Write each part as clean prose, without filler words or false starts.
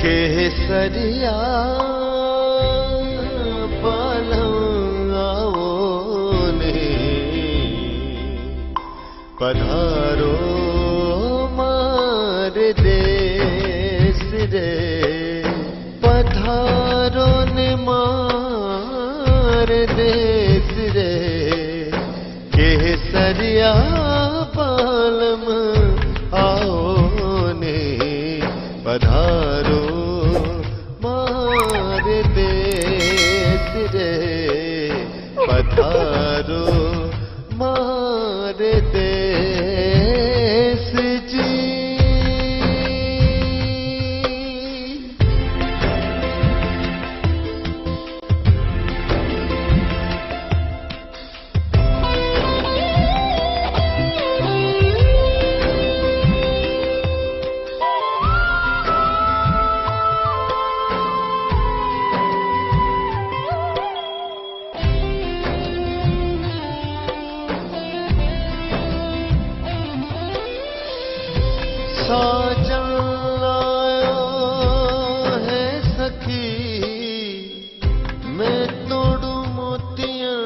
केसरिया पधारो मारे देश रे, पधारो ने मारे देश रे, केसरिया पालम आओ ने पधारो मारे देश रे, पधारो मारे देश जी। साजन लायो है सखी, मैं तोड़ू मोतियां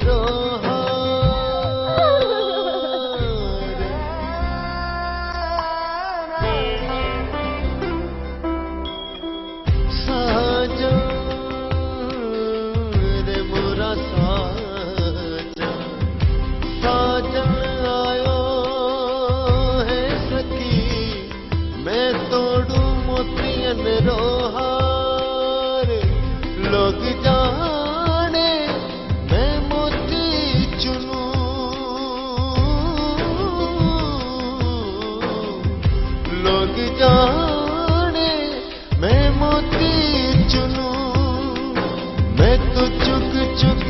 रोहार। साजन रे मोरा साजन, साजन लायो मैं तोड़ू मोतियन रोहार। लोग जाने मैं मोती चुनू, लोग जाने मैं मोती चुनू। मैं तो चुग चुग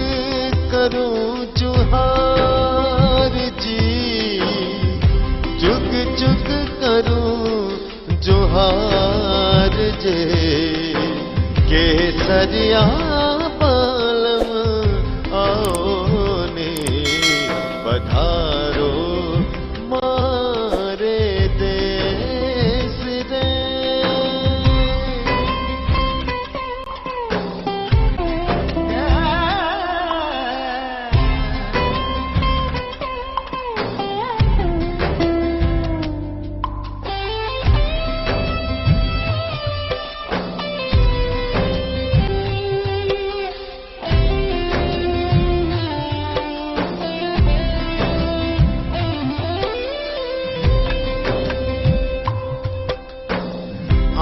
करूं जुहार जी, चुग चुग करूं जुहार जे, केसरिया पालम आओ ने पधारो मारे देश रे।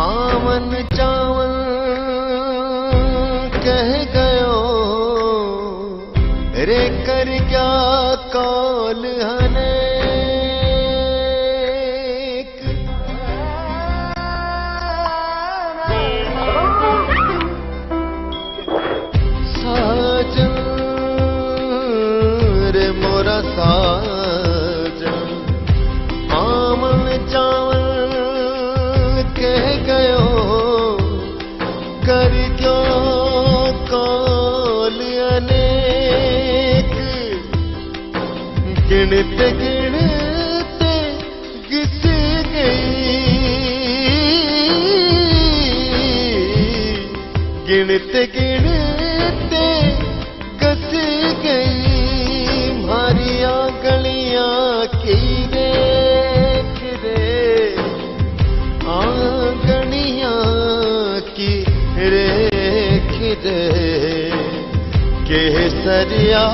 आवन चावन कह गयो रे, कर क्या कौल हनेक। साजन रे मोरा साजन, आवन चावन कह गयो कर क्यों कौल अनेक। गिनते गिनते घिस गई, गिनते गिनते घस गई मारिया गलियां की देख रे, आंगनिया की रेख दे, केसरिया